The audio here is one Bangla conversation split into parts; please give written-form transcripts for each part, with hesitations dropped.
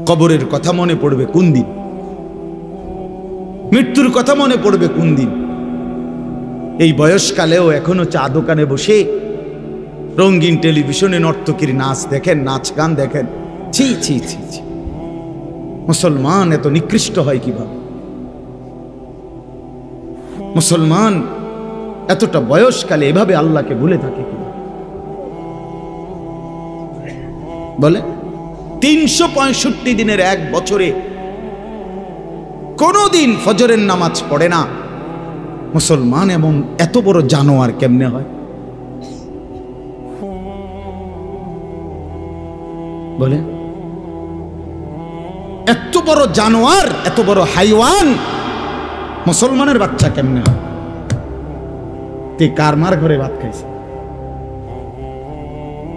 কবরের কথা মনে পড়বে কোন দিন, মৃত্যুর কথা মনে পড়বে কোন দিন। এই বয়সকালেও এখনো চা দোকানে বসে রঙিন টেলিভিশনে নর্তকীর নাচ দেখেন, নাচ গান দেখেন। ছি ছি ছি ছি, মুসলমান এত নিকৃষ্ট হয় কিভাবে? মুসলমান এতটা বয়সকালে এভাবে আল্লাহকে ভুলে থাকে কিভাবে? বলে 365 দিনের এক বছরে কোনদিন ফজরের নামাজ পড়ে না মুসলমান, এমন এত বড় জানোয়ার কেমনে হয়? বলে এত বড় জানোয়ার, এত বড় হাইওয়ান মুসলমানের বাচ্চা কেমনে হয়? তে কার মার ঘরে ভাত খাইছে?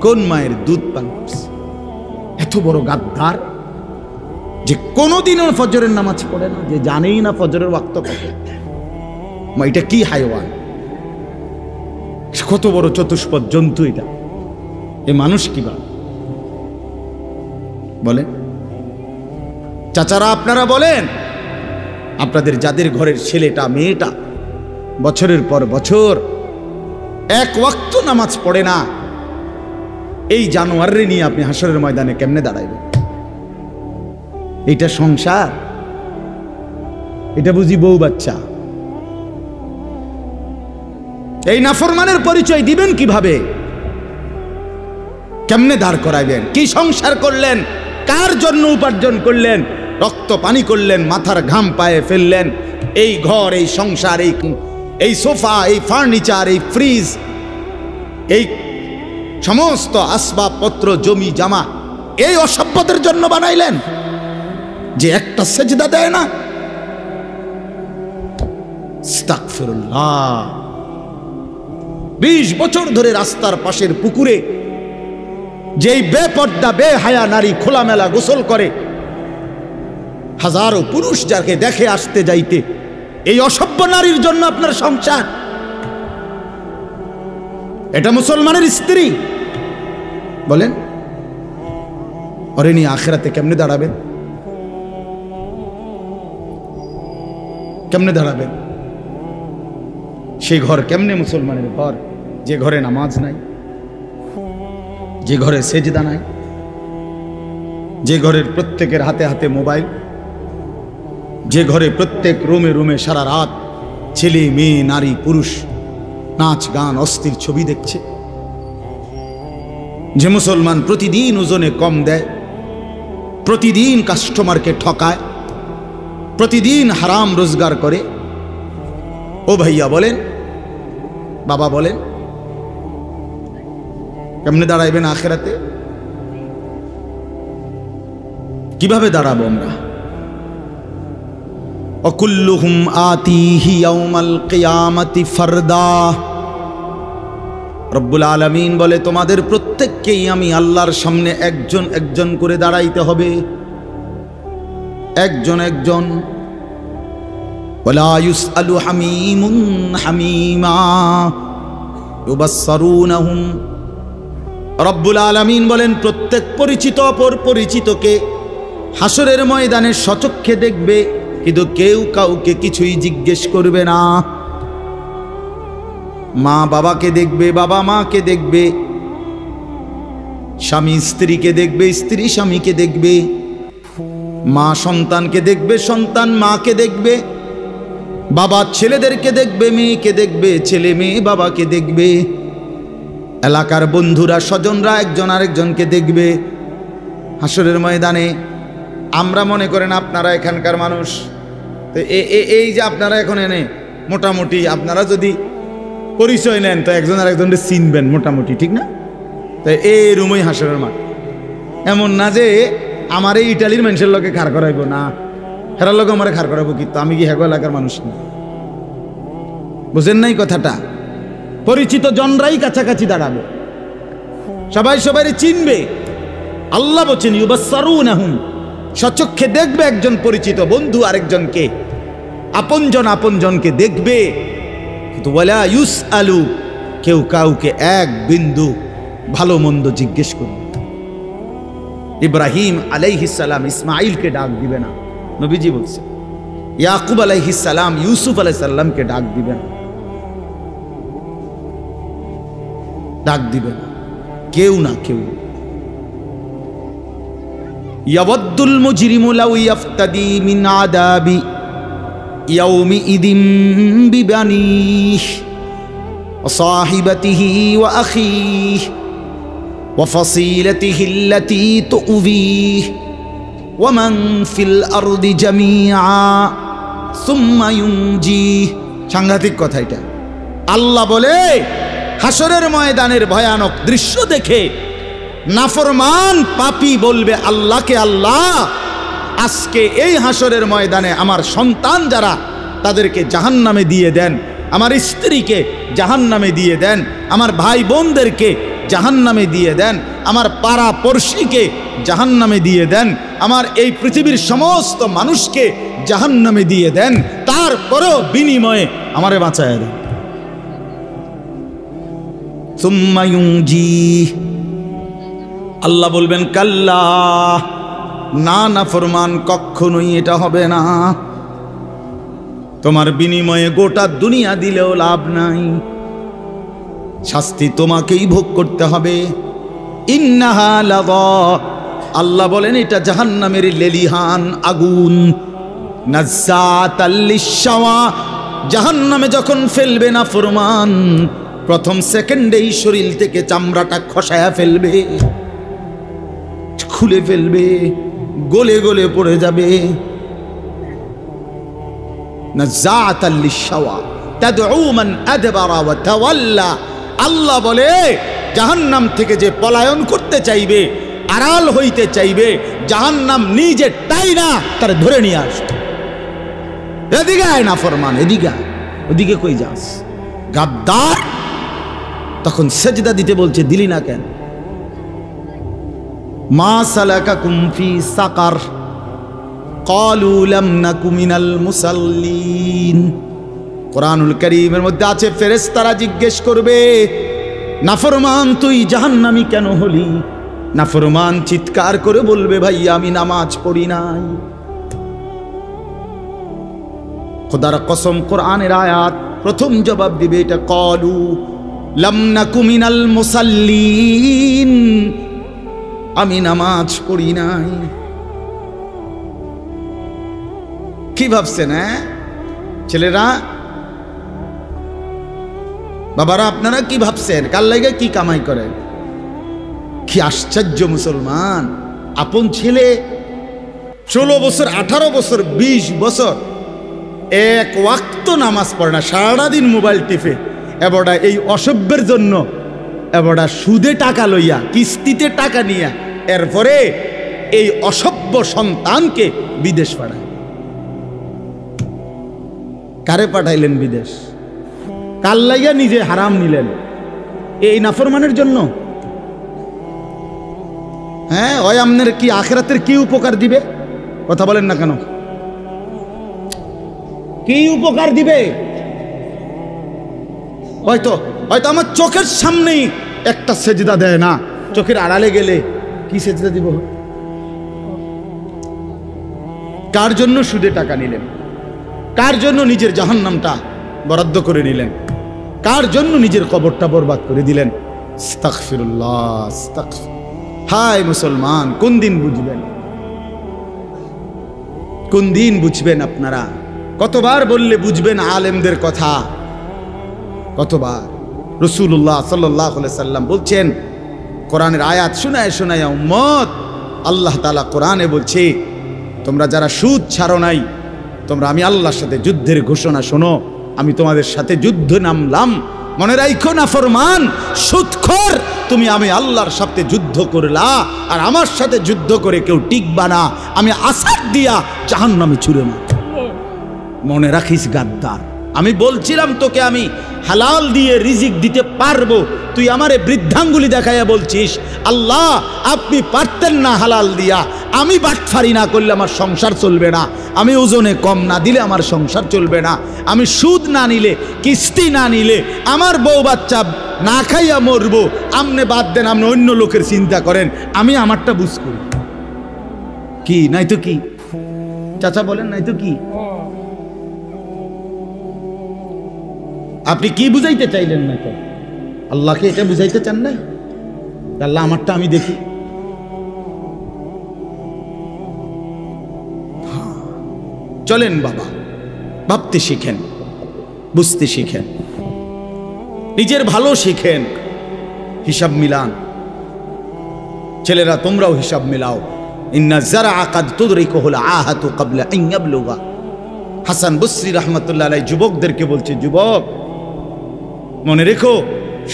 কোন মায়ের দুধ পান করছে? এত বড় গাদ্দার যে কোনদিনও ফজরের নামাজ পড়ে না, যে জানেই না ফজরের ওয়াক্ত কত। এটা কি হাইওয়ান? কত বড় চতুষ্পদ জন্তু এটা! এ মানুষ কিবা বলে? চাচারা আপনারা বলেন, আপনাদের যাদের ঘরের ছেলেটা মেয়েটা বছরের পর বছর এক ওয়াক্ত নামাজ পড়ে না, এই জানোয়াররে নিয়ে আপনি হাসরের ময়দানে কেমনে দাঁড়াইবেন? এটা সংসার? এটা বুঝি বউ বাচ্চা? এই নাফরমানের পরিচয় দিবেন কিভাবে? কেমনে দাঁড় করাইবেন? কি সংসার করলেন? কার জন্য উপার্জন করলেন? রক্ত পানি করলেন, মাথার ঘাম পায়ে ফেললেন। এই ঘর, এই সংসার, এই সোফা, এই ফার্নিচার, এই ফ্রিজ, এই সমস্ত আসবাবপত্র, জমি জামা এই অসভ্যদের জন্য বানাইলেন যে একটা সেজদা দেয় না। আস্তাগফিরুল্লাহ। 20 বছর ধরে রাস্তার পাশের পুকুরে যেই বেপর্দা বেহায়া নারী খোলামেলা গোসল করে, হাজারো পুরুষ যাকে দেখে আসতে যাইতে, এই অসভ্য নারীর জন্য আপনার সংসার? এটা মুসলমানের স্ত্রী? বলেন, ওরে নিয়ে আখিরাতে কেমনে দাঁড়াবেন? কেমনে দাঁড়াবেন? সেই ঘর কেমনে মুসলমানের ঘর যে ঘরে নামাজ নাই, যে ঘরে সেজদা নাই, যে ঘরের প্রত্যেকের হাতে হাতে মোবাইল, যে ঘরে প্রত্যেক রুমে রুমে সারা রাত ছেলে মেয়ে নারী পুরুষ নাচ গান অস্থির ছবি দেখছে, যে মুসলমান প্রতিদিন ওজনে কম দেয়, প্রতিদিন কাস্টমারকে ঠকায়, প্রতিদিন হারাম রোজগার করে। ও ভাইয়া বলেন, বাবা বলেন, কেমনে দাঁড়াইবেন আখিরাতে? কিভাবে দাঁড়াবো আমরা? অকুল্লুহুম আতিহি ইয়াউমাল কিয়ামাতি ফারদা। রব্বুল আলামিন বলে, তোমাদের প্রত্যেককেই আমি আল্লাহর সামনে একজন একজন করে দাঁড়াইতে হবে, একজন একজন। ওয়ালা ইউসআলু হামীমুন হামীমা ইউবাসসারুনহুম। রব্বুল আলামিন বলেন, প্রত্যেক পরিচিত অপর পরিচিতকে হাসরের ময়দানে সচক্ষে দেখবে, কিন্তু কেউ কাউকে কিছুই জিজ্ঞেস করবে না। মা বাবাকে দেখবে, বাবা মাকে দেখবে, স্বামী স্ত্রীকে দেখবে, স্ত্রী স্বামীকে দেখবে, মা সন্তানকে দেখবে, সন্তান মাকে দেখবে, বাবা ছেলেদেরকে দেখবে, মেয়েকে দেখবে, ছেলে মেয়ে বাবাকে দেখবে, এলাকার বন্ধুরা স্বজনরা একজন আরেকজনকে দেখবে। হাসরের ময়দানে আমরা মনে করেন আপনারা এখানকার মানুষ, তো এই যে আপনারা এখন এনে মোটামুটি আপনারা যদি পরিচয় নেন তো একজন আরেকজনকে চিনবেন মোটামুটি, ঠিক না? তো এই রুমই হাসরের মাঠ। এমন না যে আমার এই ইটালির মানুষের লোকে খাড় করাইব, না হেরার লোক আমার খাড় করাবো, কিন্তু আমি কি হেগো এলাকার মানুষ না? বুঝেন নাই কথাটা? পরিচিত জনরাই কাছাকাছি দাঁড়াবে, সবাই সবাই চিনবে। আল্লাহ বলছেন ইউবাসসারুনহুম, সচক্ষে দেখবে একজন পরিচিত বন্ধু আরেকজনকে, আপনজন আপনজনকে দেখবে, কিন্তু ওয়ালা ইউসআলু, কেউ কাউকে এক বিন্দু ভালো মন্দ জিজ্ঞেস করবে। ইব্রাহিম আলাইহিস সালাম ইসমাইলকে ডাক দিবে না, নবীজি বলছে। ইয়াকুব আলাইহিস সালাম ইউসুফ আলাইহিস সালামকে ডাক দিবে না, ডাক দিবে না, কেউ না কেউ। ইয়াওয়াদ্দুল মুজরিমু লাউ ইয়াফতাদি মিন আযাবি ইয়াউমি ইদিন বিবানিহি ওয়া সাহিবাতিহি ওয়া আখিহি ওয়া ফাসিলাতিহি আল্লাতী তু'যিহি ওয়া মান ফিল আরদি জামিআ সুম্মা ইউনজিহি। সাংঘাতিক কথা এটা। আল্লাহ বলে হাসরের ময়দানের ভয়ানক দৃশ্য দেখে নাফরমান পাপী বলবে আল্লাহকে, আল্লাহ আজকে এই হাসরের ময়দানে আমার সন্তান যারা তাদেরকে জাহান্নামে দিয়ে দেন, আমার স্ত্রীকে জাহান্নামে দিয়ে দেন, আমার ভাই বোনদেরকে জাহান্নামে দিয়ে দেন, আমার পাড়া পড়শিকে জাহান্নামে দিয়ে দেন, আমার এই পৃথিবীর সমস্ত মানুষকে জাহান্নামে দিয়ে দেন, তারপরেও বিনিময়ে আমারে বাঁচায় দেন। সুম্মা ইউনজিহি, আল্লাহ বলবেন কাল্লা, না নাফরমান কখনোই এটা হবে না, তোমার বিনিময়ে গোটা দুনিয়া দিলেও লাভ নাই, শাস্তি তোমাকেই ভোগ করতে হবে। ইন্নাহা লাযা, আল্লাহ বলেন এটা জাহান্নামের লেলিহান আগুন। নাজ্জাতাল লিশ-শাওয়া, জাহান্নামে যখন ফেলবে নাফরমান প্রথম সেকেন্ডেই শরীর থেকে চামড়াটা খসায়া ফেলবে, খুলে ফেলবে, গলে গলে পড়ে যাবে। নাজ্জাতাল লিশ-শাওয়া তাদউ মান আদবারা ওয়া তাওয়াল্লা, আল্লাহ বলে জাহান্নাম থেকে যে পলায়ন করতে চাইবে, আড়াল হইতে চাইবে, জাহান্নাম নিজে টাইনা তার ধরে নিয়ে আসবে। এদিকে আয় নাফরমান, এদিকে আয়, ওদিকে কই যাস গাদ্দার। তখন সেজদা দিতে বলছে, দিলি না কেন? মা সালাকাকুম ফি সাকার ক্বালু লাম নাকু মিনাল মুসাল্লিন। কোরআনুল কারীমের মধ্যে আছে ফেরেশতারা জিজ্ঞেস করবে, নাফরমান তুই জাহান্নামী কেন হলি? নাফরমান চিৎকার করে বলবে, ভাই আমি নামাজ পড়ি নাই। খোদার কসম, কোরআনের আয়াত প্রথম জবাব দিবে এটা, ক্বালু লাম নাকু মিনাল মুসাল্লিন, আমি নামাজ পড়ি নাই। কি ভাবছেন ছেলেরা, বাবারা, আপনারা কি ভাবছেন? কার লাগে কি কামাই করেন? কি আশ্চর্য মুসলমান! আপন ছেলে 16 বছর, 18 বছর, 20 বছর এক ওয়াক্ত নামাজ পড়ে না, সারাদিন মোবাইল টিপে, এবড়া এই অসভ্যের জন্য এবড়া সুদে টাকা লইয়া, কিস্তিতে টাকা নিয়া, এরপরে এই অসভ্য সন্তানকে বিদেশ পাঠায়। কারে পাঠাইলেন বিদেশ? কার লাইয়া নিজে হারাম নিলেন? এই নাফরমানের জন্য? হ্যাঁ, ওই আপনার কি আখিরাতের কি উপকার দিবে? কথা বলেন না কেন? কি উপকার দিবে? হয়তো হয়তো আমার চোখের সামনেই একটা সেজদা দেয় না, চোখের আড়ালে গেলে কি সেজদা দিব? কার জন্য সুদে টাকা নিলেন? কার জন্য নিজের জাহান্নামটা বরাদ্দ করে নিলেন? কার জন্য নিজের কবরটা বরবাদ করে দিলেন? আস্তাগফিরুল্লাহ, আস্তাগফির। হায় মুসলমান, কোন দিন বুঝবেন? কোন দিন বুঝবেন আপনারা? কতবার বললে বুঝবেন আলেমদের কথা? কতবার? রাসূলুল্লাহ সাল্লাল্লাহু আলাইহি সাল্লাম বলছেন, কোরআনের আয়াত শোনায় শোনায় উম্মত, আল্লাহ তাআলা কোরআনে বলছে, তোমরা যারা সুদ ছাড়ো নাই, তোমরা আমি আল্লাহর সাথে যুদ্ধের ঘোষণা শোনো, আমি তোমাদের সাথে যুদ্ধ নামলাম। মনে রাখো না ফরমান, সুদখোর, তুমি আমি আল্লাহর সাথে যুদ্ধ করলা, আর আমার সাথে যুদ্ধ করে কেউ টিকবা না, আমি আসাদ দিয়া জাহান্নামে ছুঁড়ে মারব। মনে রাখিস গাদ্দার, আমি বলছিলাম তোকে আমি হালাল দিয়ে রিজিক দিতে পারবো, তুই আমারে বৃদ্ধাঙ্গুলি দেখাইয়া বলছিস আল্লাহ আপনি পারতেন না হালাল দিয়া, আমি বাটফারি না করলে আমার সংসার চলবে না, আমি ওজনে কম না দিলে আমার সংসার চলবে না, আমি সুদ না নিলে, কিস্তি না নিলে আমার বউ বাচ্চা না খাইয়া মরবো, আমনে বাদ দেন, আপনি অন্য লোকের চিন্তা করেন, আমি আমারটা বুঝ করি। কি নাই তো কি, চাচা বলেন নাই তো কি? আপনি কি বুঝাইতে চাইলেন না তো? আল্লাহকে এটা বুঝাইতে চান না? আল্লাহ আমারটা আমি দেখি। চলেন বাবা, ভাবতে শিখেন, বুঝতে শিখেন, নিজের ভালো শিখেন, হিসাব মিলান। ছেলেরা তোমরাও হিসাব মিলাও। ইন্না যারআ কাদ তুদরিকুহুল আহাতু ক্বাবলা আন ইয়াবলুগা। হাসান বসরি রাহমাতুল্লাহ আলাইহি যুবকদেরকে বলছে, যুবক মনে রেখো,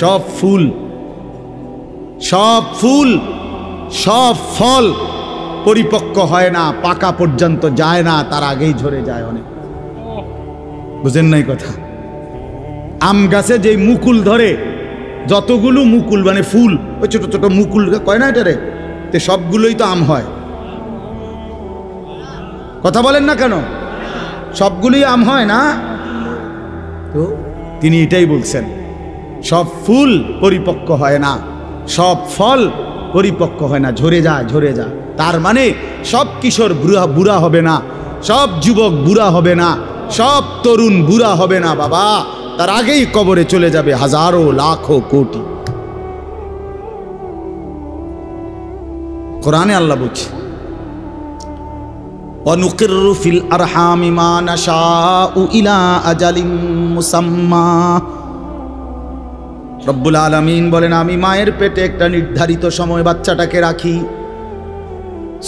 সব ফুল, সব ফুল, সব ফল পরিপক্ক হয় না, পাকা পর্যন্ত যায় না, তার আগেই ঝরে যায় অনেক। বুঝেন নাই কথা? আম গাছে যে মুকুল ধরে, যতগুলো মুকুল মানে ফুল, ওই ছোট ছোট মুকুল কয় না এটারে, তে সবগুলোই তো আম হয়। কথা বলেন না কেন? সবগুলোই আম হয় না? তো তিনি এটাই বলছেন, সব ফুল পরিপক্ক হয় না, সব ফল পরিপক্ক হয় না, ঝরে যায়, ঝরে যায়। তার মানে সব কিশোর বুড়া হবে না, সব যুবক বুড়া হবে না, সব তরুণ বুড়া হবে না বাবা, তার আগেই কবরে চলে যাবে হাজারো লাখো কোটি। কোরআনে আল্লাহ বলছে, ওয়ানুকিররু ফিল আরহামি মা নাশাউ ইলা আজালিম মুসাম্মা। রব্বুল আলামিন বলেন, আমি মায়ের পেটে একটা নির্ধারিত সময় বাচ্চাটাকে রাখি।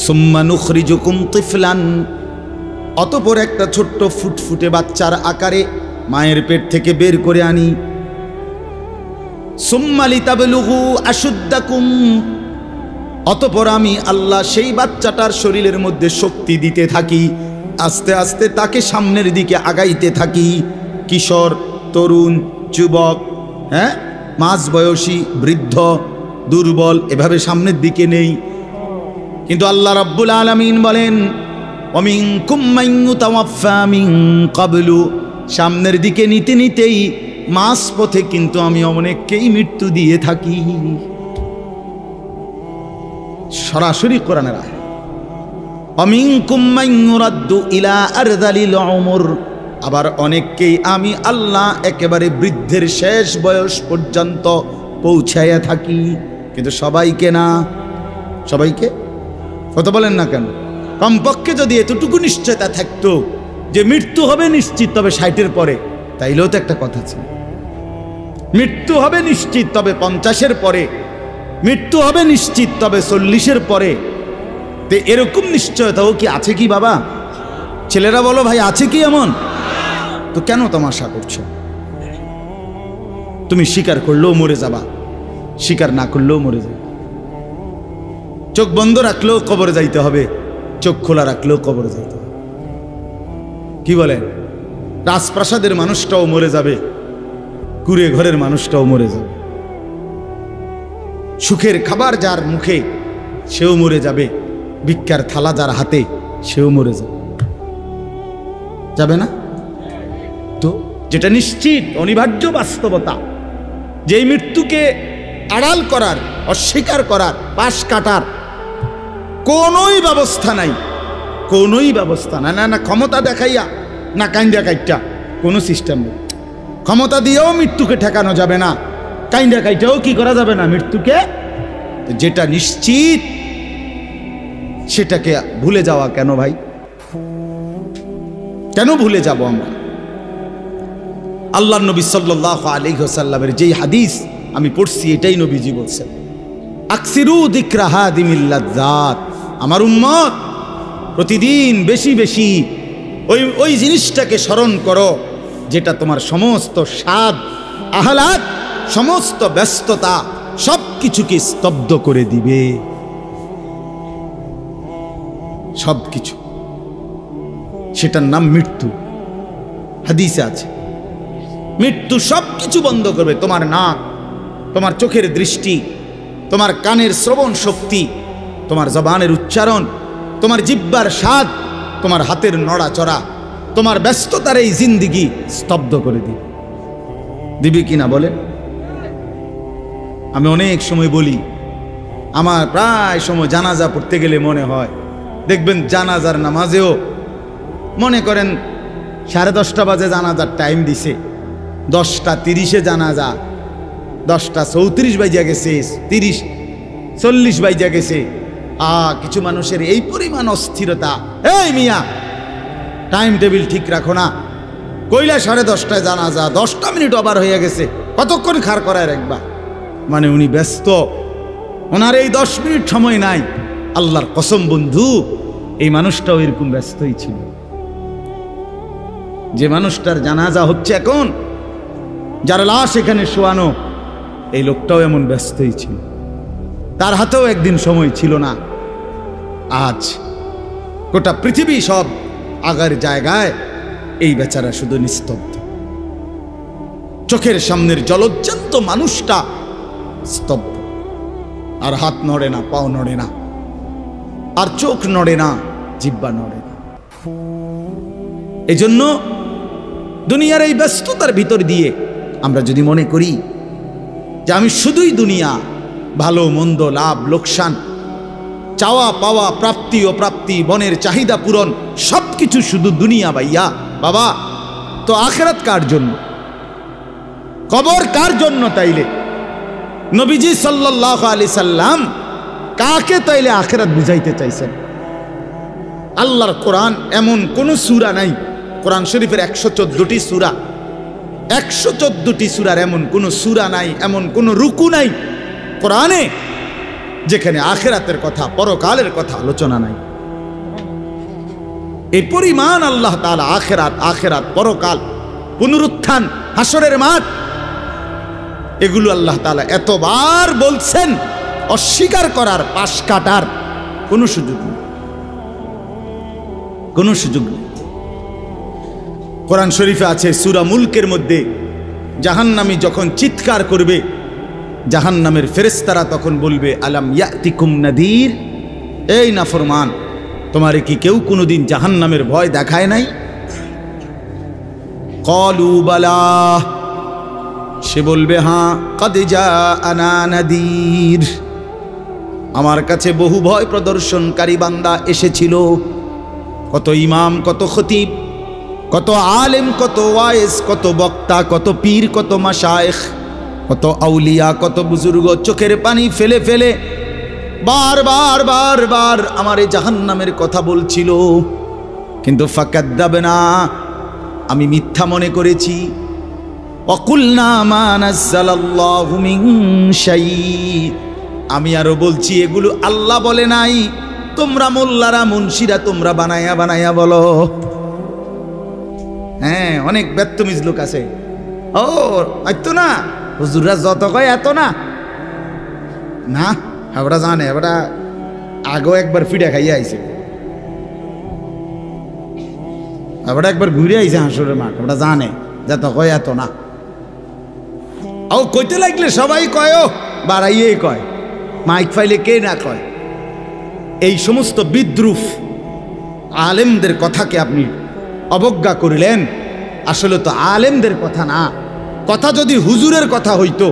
সুম্মা নুখরিজুকুম তিফলান, অতঃপর একটা ছোট্ট ফুটফুটে বাচ্চার আকারে মায়ের পেট থেকে বের করে আনি। সুম্মা লিতাবলুগু আশুদ্দাকুম, অতঃপর আমি আল্লাহ সেই বাচ্চাটার শরীরের মধ্যে শক্তি দিতে থাকি, আস্তে আস্তে তাকে সামনের দিকে আগাইতে থাকি। কিশোর, তরুণ, যুবক, হ্যাঁ, মাঝবয়সী, বৃদ্ধ, দুর্বল, এভাবে সামনের দিকে নেই। কিন্তু আল্লাহ রাব্বুল আলামিন বলেন, ওয়ামিনকুম মান ইউতাওয়াফফা মিন ক্বাবলু, সামনের দিকে নিতে নিতেই মাঝ পথে কিন্তু আমি অনেককেই মৃত্যু দিয়ে থাকি। সরাসরি কোরআনের আয়াত। ওয়ামিনকুম মান ইউরাদ্দু ইলা আরযালিল উমর, আবার অনেককেই আমি আল্লাহ একেবারে বৃদ্ধের শেষ বয়স পর্যন্ত পৌঁছাইয়া থাকি, কিন্তু সবাইকে না। সবাইকে কথা বলেন না কেন? কমপক্ষে যদি এতটুকু নিশ্চয়তা থাকতো যে মৃত্যু হবে নিশ্চিত, তবে 60-এর পরে, তাইলেও তো একটা কথা ছিল। মৃত্যু হবে নিশ্চিত, তবে 50-এর পরে, মৃত্যু হবে নিশ্চিত, তবে 40-এর পরে। তো এরকম নিশ্চয়তাও কি আছে কি বাবা? ছেলেরা বলো ভাই, আছে কি এমন? তো কেন তামাশা করছো? তুমি স্বীকার করলেও মরে যাবা, স্বীকার না করলেও মরে যাবে। চোখ বন্ধ রাখলেও কবরে যাইতে হবে, চোখ খোলা রাখলেও কবরে যাইতে হবে। কি বলেন? রাজপ্রাসাদের মানুষটাও মরে যাবে, কুড়ে ঘরের মানুষটাও মরে যাবে। সুখের খাবার যার মুখে সেও মরে যাবে, ভিক্ষার থালা যার হাতে সেও মরে যাবে। যাবে না? তো যেটা নিশ্চিত অনিবার্য বাস্তবতা, যেই মৃত্যুকে আড়াল করার, অস্বীকার করার, পাশ কাটার কোনোই ব্যবস্থা নাই, কোনোই ব্যবস্থা নাই। না না ক্ষমতা দেখাইয়া, না কাইন্দা কাইটা, কোনো সিস্টেম নেই। ক্ষমতা দিয়েও মৃত্যুকে ঠেকানো যাবে না, কাইন্দা কাইটাও কি করা যাবে না মৃত্যুকে। যেটা নিশ্চিত সেটাকে ভুলে যাওয়া কেন ভাই? কেন ভুলে যাব আমরা? আল্লাহর নবী সাল্লাল্লাহু আলাইহি ওয়াসাল্লামের যেই হাদিস আমি পড়ছি, এটাই নবীজি বলছেন, আকসিরু যিকরা হাদিমিল লাযযাত, আমার উম্মত প্রতিদিন বেশি বেশি ওই জিনিসটাকে স্মরণ করো যেটা তোমার সমস্ত স্বাদ, আহ্লাদ, সমস্ত ব্যস্ততা সব কিছুকে স্তব্ধ করে দিবে। সব কিছু, সেটার নাম মৃত্যু। হাদিসে আছে মৃত্যু সব কিছু বন্ধ করবে। তোমার নাক, তোমার চোখের দৃষ্টি, তোমার কানের শ্রবণ শক্তি, তোমার জবানের উচ্চারণ, তোমার জিহ্বার স্বাদ, তোমার হাতের নড়াচড়া, তোমার ব্যস্ততার এই জিন্দিগি স্তব্ধ করে দিবে। দিবে কিনা বলে? আমি অনেক সময় বলি, আমার প্রায় সময় জানাজা পড়তে গেলে মনে হয় দেখবেন জানাজার নামাজেও মনে করেন 10:30 বাজে জানাজার টাইম দিছে, 10:30 জানাজা, 10:34 বাজে গেছে, 30-40 বাজে গেছে। কিছু মানুষের এই পরিমাণ অস্থিরতা, এই মিয়া টাইম টেবিল ঠিক রাখো না, কইলা 10:30টায় জানাজা, 10টা মিনিট ওভার হয়ে গেছে, কতক্ষণ খাড় করায় রাখবা? মানে উনি ব্যস্ত, ওনার এই 10 মিনিট সময় নাই। আল্লাহর কসম বন্ধু, এই মানুষটাও এরকম ব্যস্তই ছিল। যে মানুষটার জানাজা হচ্ছে এখন, যার লাশ এখানে শোয়ানো, এই লোকটাও এমন ব্যস্তই ছিল। তার হাতেও একদিন সময় ছিল না। আজ গোটা পৃথিবী সব আগার জায়গায়, এই বেচারা শুধু নিস্তব্ধ। চোখের সামনের জলজ্জান্ত মানুষটা স্তব্ধ, আর হাত নড়ে না, পাও নড়ে না, আর চোখ নড়ে না, জিহ্বা নড়ে না। এজন্য দুনিয়ার এই ব্যস্ততার ভিতর দিয়ে আমরা যদি মনে করি যে আমি শুধুই দুনিয়া, ভালো মন্দ, লাভ লোকসান, চাওয়া পাওয়া, প্রাপ্তি অপ্রাপ্তি, মনের চাহিদা পূরণ, সবকিছু শুধু দুনিয়া ভাইয়া, বাবা তো আখিরাত কার জন্য? কবর কার জন্য? তাইলে নবীজি সাল্লাল্লাহু আলাইহি সাল্লাম কাকে তাইলে আখিরাত বুঝাইতে চাইছেন? আল্লাহর কোরআন এমন কোন সূরা নাই, কোরআন শরীফের 114টি সূরা, 114টি সূরার এমন কোন সূরা নাই, এমন কোন রুকু নাই কোরআনে যেখানে আখিরাতের কথা, পরকালের কথা আলোচনা নাই। এই পরিমাণ আল্লাহ তাআলা আখিরাত, আখিরাত, পরকাল, পুনরুত্থান, হাসরের মাঠ, এগুলো আল্লাহ তাআলা এতবার বলছেন, অস্বীকার করার, পাশ কাটার কোনো সুযোগ নেই, কোনো সুযোগ নেই। কোরআন শরীফে আছে সূরা মুলকের মধ্যে, জাহান্নামী যখন চিৎকার করবে, জাহান্নামের ফেরেশতারা তখন বলবে, আলাম ইয়াতিকুম নাদির, এই নাফরমান, তোমারে কি কেউ কোনোদিন জাহান্নামের ভয় দেখায় নাই? ক্বালু বালা, সে বলবে হ্যাঁ, কদ জাআনা নাদির, আমার কাছে বহু ভয় প্রদর্শনকারী বান্দা এসেছিল। কত ইমাম, কত খতিব, কত আলেম, কত ওয়াইজ, কত বক্তা, কত পীর, কত মাশায়েখ, কত আউলিয়া, কত বুজুর্গ চোখের পানি ফেলে ফেলে বারবার বারবার আমার এই জাহান্নামের কথা বলছিল, কিন্তু ফাকাদ্দাবনা, আমি মিথ্যা মনে করেছি। ওয়াকুলনা মা নাযালাল্লাহু মিন শাই, আমি আরো বলছি এগুলো আল্লাহ বলে নাই, তোমরা মোল্লারা, মুন্সিরা তোমরা বানায়া বানায়া বলো। হ্যাঁ, অনেক বেত্তমিজ লোক আছে, ও এত না, হুজুররা যত কয় এত না, না আমরা জানে, আমরা আগেও একবার ফিডা খাইয়া আইছে, আমরা একবার ঘুরে আইছে হাসরের মাঠ, আমরা জানে যত কয় এত না। ও কইতে লাগলে সবাই কয়, ও বাড়াইয়ে কয়, মাইক ফাইলে কে না কয়। এই সমস্ত বিদ্রুপ আলেমদের কথাকে আপনি অবজ্ঞা করিলেন। আসলে তো আলেমদের কথা না, কথা যদি হুজুরের কথা হইতো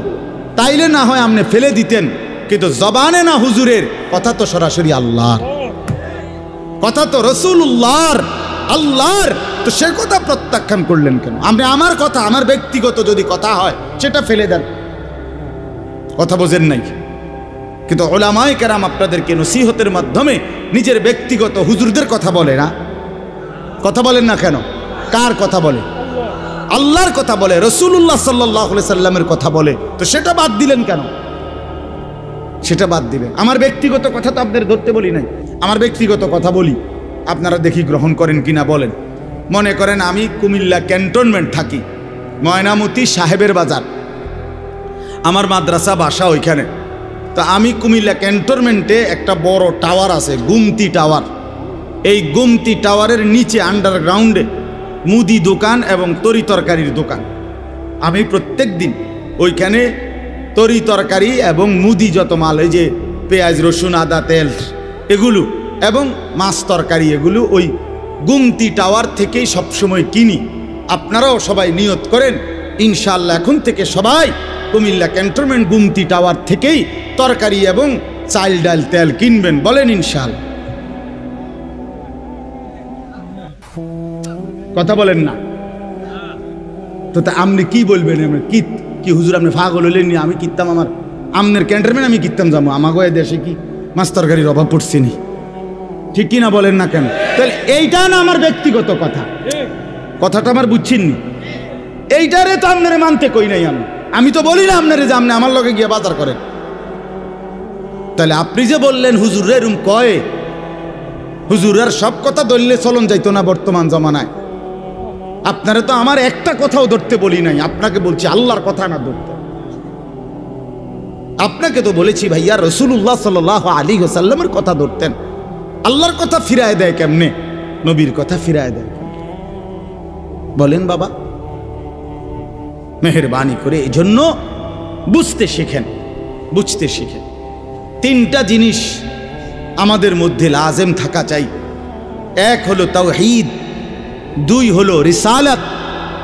তাইলে না হয় আপনি ফেলে দিতেন, কিন্তু জবানে না হুজুরের কথা, তো সরাসরি আল্লাহর কথা, তো রাসূলুল্লাহর, আল্লাহর, তো সে কথা প্রত্যাখ্যান করলেন কেন? আপনি আমার কথা, আমার ব্যক্তিগত যদি কথা হয় সেটা ফেলে দেন, কথা বোঝেন নাই। কিন্তু উলামায়ে কেরাম আপনাদেরকে নসিহতের মাধ্যমে নিজের ব্যক্তিগত হুজুরদের কথা বলে না, কথা বলেন না কেন? কার কথা বলে? আল্লাহর কথা বলে, রাসূলুল্লাহ সাল্লাল্লাহু আলাইহি সাল্লামের কথা বলে, তো সেটা বাদ দিলেন কেন? সেটা বাদ দিবেন। আমার ব্যক্তিগত কথা তো আপনাদের ধরতে বলি নাই, আমার ব্যক্তিগত কথা বলি, আপনারা দেখি গ্রহণ করেন কিনা বলেন। মনে করেন আমি কুমিল্লা ক্যান্টনমেন্ট থাকি, ময়নামতি সাহেবের বাজার, আমার মাদ্রাসা বাসা ওইখানে। তো আমি কুমিল্লা ক্যান্টনমেন্টে একটা বড় টাওয়ার আছে, গুমতি টাওয়ার। এই গুমতি টাওয়ারের নিচে আন্ডারগ্রাউন্ডে মুদি দোকান এবং তরি তরকারির দোকান। আমি প্রত্যেক দিন ওইখানে তরি তরকারি এবং মুদি যত মাল, এই যে পেঁয়াজ, রসুন, আদা, তেল এগুলো এবং মাছ তরকারি, এগুলো ওই গুমতি টাওয়ার থেকেই সবসময় কিনি। আপনারাও সবাই নিয়ত করেন ইনশাআল্লাহ এখন থেকে সবাই কুমিল্লা ক্যান্টনমেন্ট গুমতি টাওয়ার থেকেই তরকারি এবং চাল, ডাল, তেল কিনবেন, বলেন ইনশাআল্লাহ। কথা বলেন না তো, তা আপনি কি বলবেন? কি হুজুর আপনি পাগল হলেন নি? আমি কিতাম আমার আমনের ক্যান্টারম্যান, আমি কিতাম যাবো। আমাকে দেশে কি মাছ তরকারির অভাব পড়ছে নি? ঠিক কি না বলেন না কেন? তাহলে এইটা না আমার ব্যক্তিগত কথা, কথাটা আমার বুঝছেন নি? এইটারে তো আপনারে মানতে কই নাই আমি তো বলি না আপনারে যে আপনি আমার লগে গিয়ে বাজার করেন। তাহলে আপনি যে বললেন হুজুরে এরম কয়, হুজুরের সব কথা ধরলে চলন যাইতো না বর্তমান জমানায়। আপনারা তো আমার একটা কথাও ধরতে বলি নাই, আপনাকে বলছি আল্লাহর কথা না ধরতে। আপনাকে তো বলেছি ভাইয়া রাসূলুল্লাহ সাল্লাল্লাহু আলাইহি ওয়াসাল্লামের কথা ধরতেন। আল্লাহর কথা ফিরায় দেয় কেমনে? নবীর কথা ফিরায় দেয় বলেন বাবা, মেহেরবানি করে। এই জন্য বুঝতে শিখেন, বুঝতে শিখেন। তিনটা জিনিস আমাদের মধ্যে লাজেম থাকা চাই। এক হলো তাওহীদ, দুই হলো রিসালাত,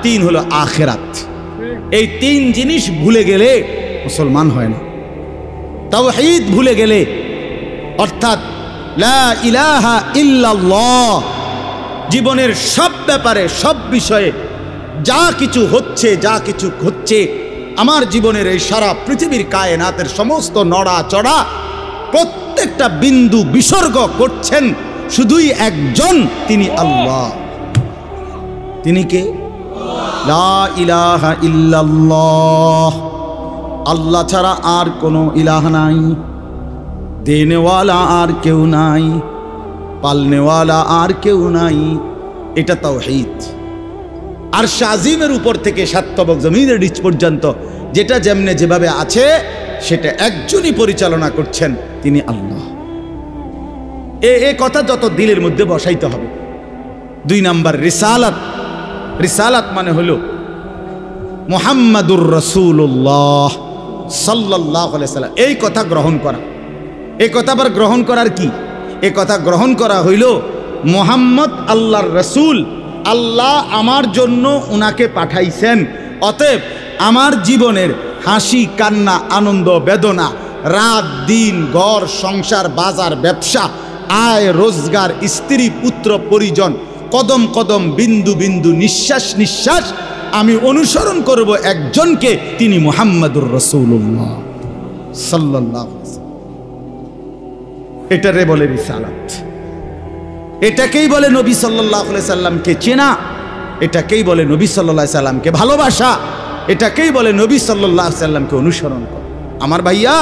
তিন হলো আখিরাত। এই তিন জিনিস ভুলে গেলে মুসলমান হয় না। তাওহীদ ভুলে গেলে, অর্থাৎ লা ইলাহা ইল্লাল্লাহ, জীবনের সব ব্যাপারে সব বিষয়ে যা কিছু হচ্ছে, যা কিছু হচ্ছে, আমার জীবনের এই সারা পৃথিবীর কায়নাতের সমস্ত নড়া চড়া প্রত্যেকটা বিন্দু বিসর্গ করছেন শুধুই একজন, তিনি আল্লাহ। তিনি কে? লা ইলাহা ইল্লাল্লাহ, আল্লাহ ছাড়া আর কোনো ইলাহ নাই, দেনেওয়ালা আর কেউ নাই, পালনেওয়ালা আর কেউ নাই। এটা তাওহীদ। আর শাজিমের উপর থেকে সাতবক জমিনের নিচ পর্যন্ত যেটা যেমনে যেভাবে আছে সেটা একজনই পরিচালনা করছেন, তিনি আল্লাহ। এ কথা যত দিলের মধ্যে বসাইতে হবে। দুই নাম্বার রিসালাত। রিসালাত মানে হলো মুহাম্মাদুর রাসূলুল্লাহ সাল্লাল্লাহু আলাইহি সাল্লাম, এই কথা গ্রহণ করা। এই কথা আবার গ্রহণ করার কি? এই কথা গ্রহণ করা হইল মুহাম্মদ আল্লাহর রাসূল, আল্লাহ আমার জন্য উনাকে পাঠাইছেন। অতএব আমার জীবনের হাসি কান্না আনন্দ বেদনা, রাত দিন, ঘর সংসার বাজার ব্যবসা, আয় রোজগার, স্ত্রী পুত্র পরিজন, কদম কদম বিন্দু বিন্দু নিঃশ্বাস নিঃশ্বাস আমি অনুসরণ করব একজনকে, তিনি মুহাম্মাদুর রাসূলুল্লাহ সাল্লাল্লাহু আলাইহি ওয়াসাল্লাম। এটারে বলে রিসালাত। এটাকেই বলে নবী সাল্লাল্লাহু আলাইহি সাল্লামকে চেনা, এটাকেই বলে নবী সাল্লাল্লাহু আলাইহি সাল্লামকে ভালোবাসা, এটাকেই বলে নবী সাল্লাল্লাহু আলাইহি সাল্লামকে অনুসরণ করা। আমার ভাইয়া,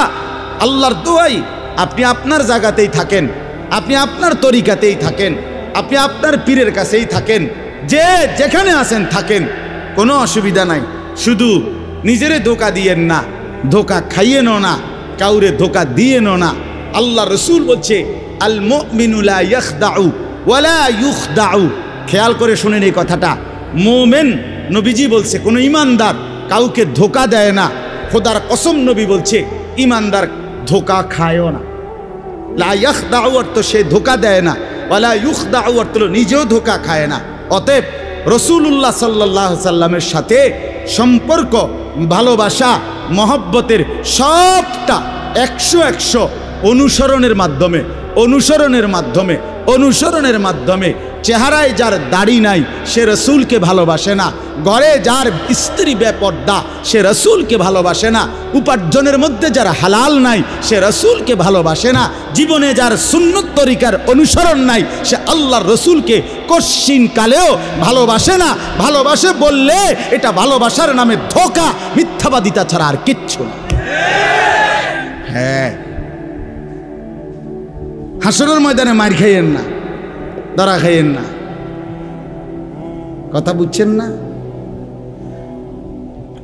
আল্লাহর দোয়াই আপনি আপনার জায়গাতেই থাকেন, আপনি আপনার তরিকাতেই থাকেন, আপনি আপনার পীরের কাছেই থাকেন, যে যেখানে আছেন থাকেন, কোনো অসুবিধা নাই। শুধু নিজেরে ধোকা দিয়েন না, ধোকা খাইয়েনও না, কাউরে ধোকা দিয়েনও না। আল্লাহ রসুল বলছে আল মুমিনু লা ইয়াখদাউ ওয়ালা ইউখদাউ। খেয়াল করে শুনেন এই কথাটা। মুমিন, নবীজি বলছে, কোনো ইমানদার কাউকে ধোকা দেয় না। খোদার কসম নবী বলছে ইমানদার ধোকা খায়ও না। লা ইয়াখদাউ অর্থ সে ধোকা দেয় না, ওয়ালা ইউখদাউ অর্থ নিজেও ধোকা খায় না। অতএব রাসূলুল্লাহ সাল্লাল্লাহু আলাইহি সাল্লামের সাথে সম্পর্ক, ভালোবাসা, মহব্বতের সবটা 100 অনুসরণের মাধ্যমে, অনুসরণের মাধ্যমে, অনুসরণের মাধ্যমে। চেহারায় যার দাড়ি নাই সে রসুলকে ভালোবাসে না, ঘরে যার স্ত্রী বেপর্দা সে রসুলকে ভালোবাসে না, উপার্জনের মধ্যে যার হালাল নাই সে রসুলকে ভালোবাসে না, জীবনে যার সুন্নত তরিকার অনুসরণ নাই সে আল্লাহর রসুলকে কশ্চিন কালেও ভালোবাসে না। ভালোবাসে বললে এটা ভালোবাসার নামে ধোঁকা, মিথ্যাবাদিতা ছাড়া আর কিচ্ছু না। হ্যাঁ, হাসরের ময়দানে মার খাইয়েন না, ধরা খাইয়েন না। কথা বুঝছেন না?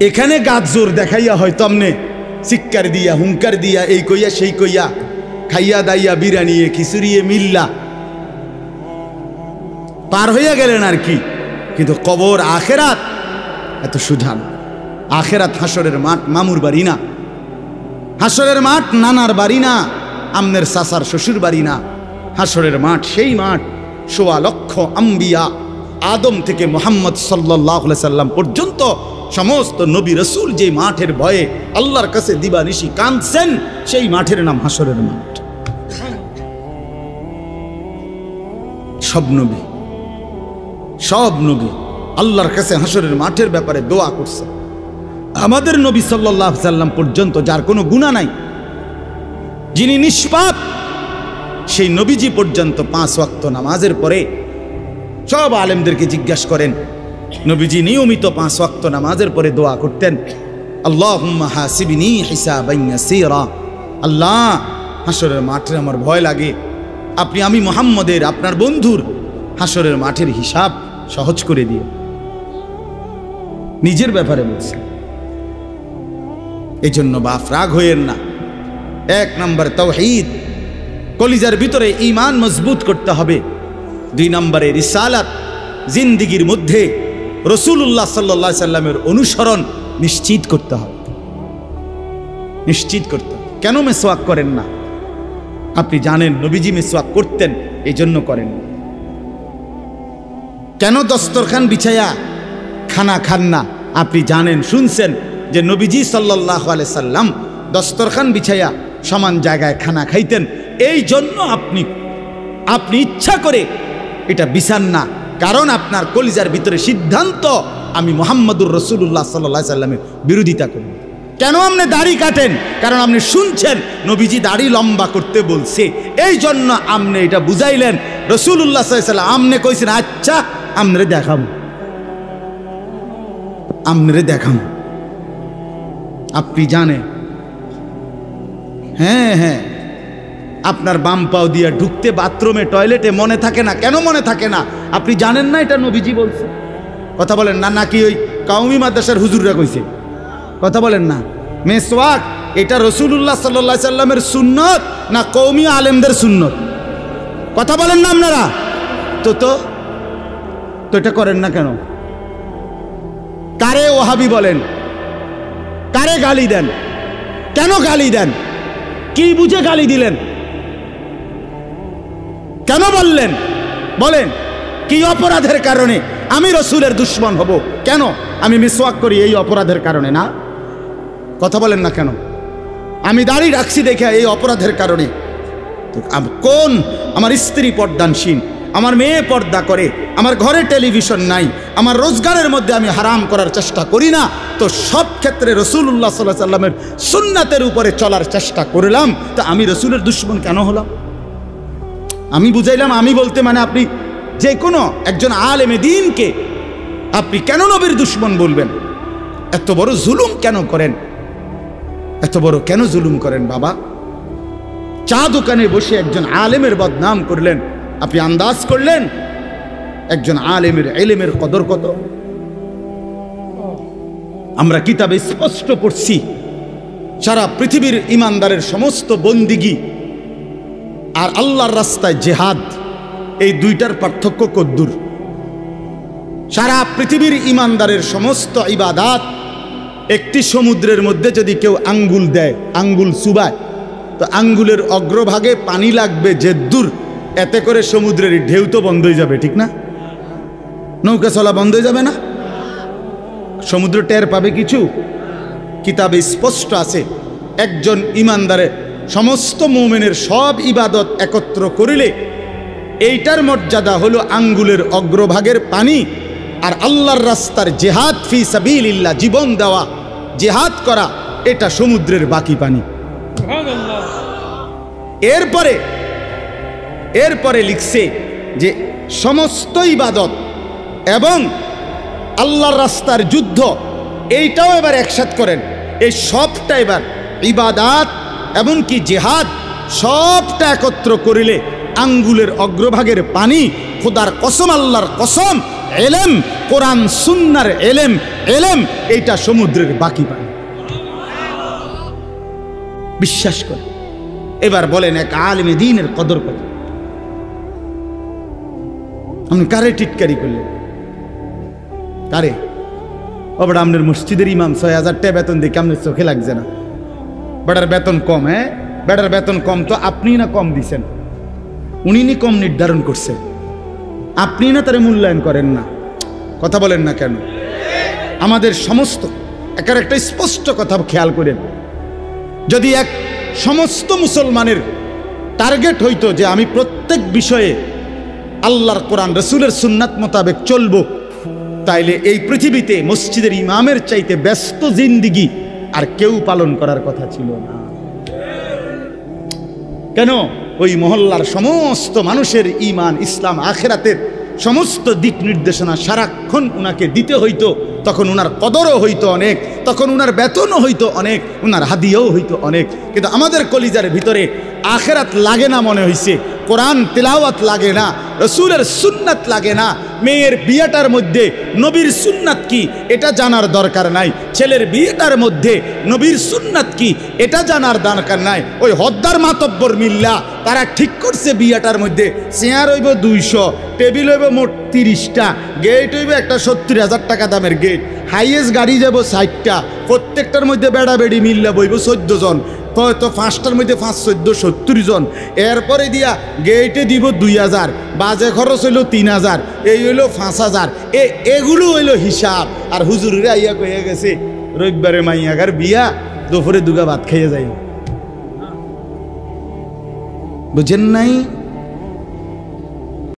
এখানে গাছ জোর দেখাইয়া হয়তো আমনে চিৎকার দিয়া, হুঙ্কার দিয়া, এই কইয়া সেই কইয়া, খাইয়া দাইয়া বিরানিয়ে খিচুড়িয়ে মিল্লা পার হইয়া গেলেন আর কি। কিন্তু কবর আখেরাত এত সুঝান। আখেরাত হাসরের মাঠ, মামুর বাড়ি না। হাসরের মাঠ নানার বাড়ি না, আমনের চাচার শ্বশুর বাড়ি না। হাসরের মাঠ সেই মাঠ ১৬ লক্ষ আম্বিয়া, আদম থেকে মুহাম্মদ সাল্লাল্লাহু আলাইহি সাল্লাম পর্যন্ত সমস্ত নবী রসুল যে মাঠের ভয়ে আল্লাহর কাছে দিবানিশি কাঁদছেন, সেই মাঠের নাম হাসরের মাঠ। সব নবী সব নবী আল্লাহর কাছে হাসরের মাঠের ব্যাপারে দোয়া করছে। আমাদের নবী সাল্লাল্লাহু আলাইহি সাল্লাম পর্যন্ত যার কোনো গুনাহ নাই, যিনি নিষ্পাপ, সেই নবীজি পর্যন্ত 5 ওয়াক্ত নামাজের পরে সব আলেমদেরকে জিজ্ঞাসা করেন, নবীজি নিয়মিত 5 ওয়াক্ত নামাজের পরে দোয়া করতেন, আল্লাহুম্মা হাসিবনি হিসাবান ইয়াসীরা, আল্লাহ হাসরের মাঠে আমার ভয় লাগে, আমি মুহাম্মদের আপনার বন্ধুর হাসরের মাঠের হিসাব সহজ করে দিও। নিজের ব্যাপারে বলছে। এই জন্য বাপ রাগ হইয়েন না। 1 নম্বর তাওহীদ, কলিজার ভিতরে ঈমান মজবুত করতে হবে। 2 নম্বরে রিসালাত, জিন্দেগীর মধ্যে রাসূলুল্লাহ সাল্লাল্লাহু আলাইহি সাল্লামের অনুসরণ নিশ্চিত করতে হবে। নিশ্চিত করতে হবে। কেন মেসওয়াক করেন না? আপনি জানেন নবীজি মেসওয়াক করতেন, এই জন্য করেন না। কেন দস্তরখান বিছায়া খানা খান না? আপনি জানেন, শুনছেন যে নবীজি সাল্লাল্লাহু আলাইহি সাল্লাম দস্তরখান বিছায়া সমান জায়গায় খানা খাইতেন, এই জন্য আপনি ইচ্ছা করে এটা বিছান না। কারণ আপনার কলিজার ভিতরে সিদ্ধান্ত, আমি মুহাম্মদুর রাসূলুল্লাহ সাল্লাল্লাহু আলাইহি সাল্লামের বিরোধিতা করি। কেন আপনি দাড়ি কাটেন? কারণ আপনি শুনছেন নবীজি দাড়ি লম্বা করতে বলছে, এই জন্য আপনি এটা বুঝাইলেন। রাসূলুল্লাহ সাল্লাল্লাহু আলাইহি সাল্লাম আপনি কইছেন, আচ্ছা আমরে দেখাম। আপনি জানেন, হ্যাঁ, আপনার বাম পাও দিয়া ঢুকতে বাথরুমে টয়লেটে মনে থাকে না। কেন মনে থাকে না? আপনি জানেন না এটা নবীজি বলছে। কথা বলেন না, নাকি ওই কওমি মাদ্রাসার হুজুররা কইছে? কথা বলেন না। মেসওয়াক এটা রাসূলুল্লাহ সাল্লাল্লাহু আলাইহি সাল্লামের সুন্নত না কওমি আলেমদের সুন্নত? কথা বলেন না আপনারা। তো এটা করেন না কেন? কারে ওহাবি বলেন? কারে গালি দেন? কেন গালি দেন? কি বুঝে গালি দিলেন? কেন বললেন? বলেন, কি অপরাধের কারণে আমি রসুলের দুশ্মন হব? কেন? আমি মিসওয়াক করি এই অপরাধের কারণে না? কথা বলেন না কেন? আমি দাড়ি রাখছি দেখে এই অপরাধের কারণে? কোন আমার স্ত্রী পর্দানসীন, আমার মেয়ে পর্দা করে, আমার ঘরে টেলিভিশন নাই, আমার রোজগারের মধ্যে আমি হারাম করার চেষ্টা করি না, তো সব ক্ষেত্রে রাসূলুল্লাহ সাল্লাল্লাহু আলাইহি সাল্লামের সুন্নাতের উপরে চলার চেষ্টা করলাম, তা আমি রসুলের দুশ্মন কেন হলাম? আমি বুঝাইলাম, আমি বলতে মানে আপনি যে কোনো একজন আলেমে দ্বীনকে আপনি কেন নবীর দুশ্মন বলবেন? এত বড় জুলুম কেন করেন? এত বড় কেন জুলুম করেন বাবা? চা দোকানে বসে একজন আলেমের বদনাম করলেন, আপনি আন্দাজ করলেন একজন আলেমের ইলমের কদর কত? আমরা কিতাবে স্পষ্ট পড়ছি, সারা পৃথিবীর ইমানদারের সমস্ত বন্দিগি আর আল্লাহর রাস্তায় জিহাদ, এই দুইটার পার্থক্য কদ্দুর? সারা পৃথিবীর ইমানদারের সমস্ত ইবাদাত, একটি সমুদ্রের মধ্যে যদি কেউ আঙ্গুল দেয়, আঙ্গুল চুবায়, তো আঙ্গুলের অগ্রভাগে পানি লাগবে যে দূর, এতে করে সমুদ্রের ঢেউ তো বন্ধ হয়ে যাবে, ঠিক না? নৌকা চলা বন্ধ হয়ে যাবে না? সমুদ্র টের পাবে কিছু? কিতাবে স্পষ্ট আছে, একজন ইমানদারের সমস্ত মুমিনের সব ইবাদত একত্র করিলে এইটার মর্যাদা হলো আঙ্গুলের অগ্রভাগের পানি। আর আল্লাহর রাস্তার জিহাদ ফি সাবিলিল্লাহ, জীবন দেওয়া, জিহাদ করা, এটা সমুদ্রের বাকি পানি। এরপরে লিখছে যে সমস্ত ইবাদত এবং আল্লাহর রাস্তার যুদ্ধ, এইটাও এবার একসাথে করেন। এই সবটা এবার ইবাদাত এমনকি জিহাদ সবটা একত্র করিলে আঙ্গুলের অগ্রভাগের পানি, খোদার কসম, আল্লাহর কসম, এলেম, কোরআন সুন্নাহর এলেম, এইটা সমুদ্রের বাকি পানি। বিশ্বাস করে এবার বলেন, এক আলেমে দ্বীনের কদর কত? আপনি কারে টিটকারি করলেন? কারে? ওটা আপনার মসজিদের ইমাম ৬০০০ টাকা বেতন দিয়ে আপনার চোখে লাগছে না? বেটার বেতন কম। হ্যাঁ, বেটার বেতন কম তো আপনি না কম দিছেন? উনি নি কম নির্ধারণ করছেন, আপনি না তারে মূল্যায়ন করেন না? কথা বলেন না কেন? আমাদের সমস্ত একটা স্পষ্ট কথা খেয়াল করেন, যদি এক সমস্ত মুসলমানের টার্গেট হইতো যে আমি প্রত্যেক বিষয়ে আল্লাহর কোরআন রসুলের সুন্নাত মোতাবেক চলবো, তাইলে এই পৃথিবীতে মসজিদের ইমামের চাইতে ব্যস্ত জিন্দিগি আর কেউ পালন করার কথা ছিল না। কেন? ওই মহল্লার সমস্ত মানুষের ঈমান, ইসলাম, আখিরাতের সমস্ত দিক নির্দেশনা সারাক্ষণ উনাকে দিতে হইতো। তখন উনার কদরও হইতো অনেক, তখন উনার বেতনও হইতো অনেক, উনার হাদিয়াও হইতো অনেক। কিন্তু আমাদের কলিজার ভিতরে আখিরাত লাগে না মনে হইছে, কোরআন তেলাওয়াত লাগে না, রসুলের সুন্নাত লাগে না। মেয়ের বিয়েটার মধ্যে নবীর সুন্নাত কি এটা জানার দরকার নাই, ছেলের বিয়েটার মধ্যে নবীর সুন্নাত কি এটা জানার দরকার নাই। ওই হদ্দার মাতব্বর মিল্লা তারা ঠিক করছে বিয়েটার মধ্যে চেয়ার হইব 200, টেবিল হইব মোট 30টা, গেট হইব একটা 70,000 টাকা দামের গেট, হাইয়েস্ট গাড়ি যাব 60টা, প্রত্যেকটার মধ্যে বেড়া বেড়ি মিল্লা বইব 14 জন, তো 5টার মধ্যে 5, 14, 70 জন। এরপরে দিয়া গেটে দিব 2000, বাজে খরচ হইল 3000, এই হইল 5000। এগুলো হইল হিসাব। আর হুজুরে আইয়া কয়ে গেছে রবিবারে মাইয়াগার বিয়া, দুপুরে দুগা ভাত খাইয়ে যাই। বুঝেন নাই?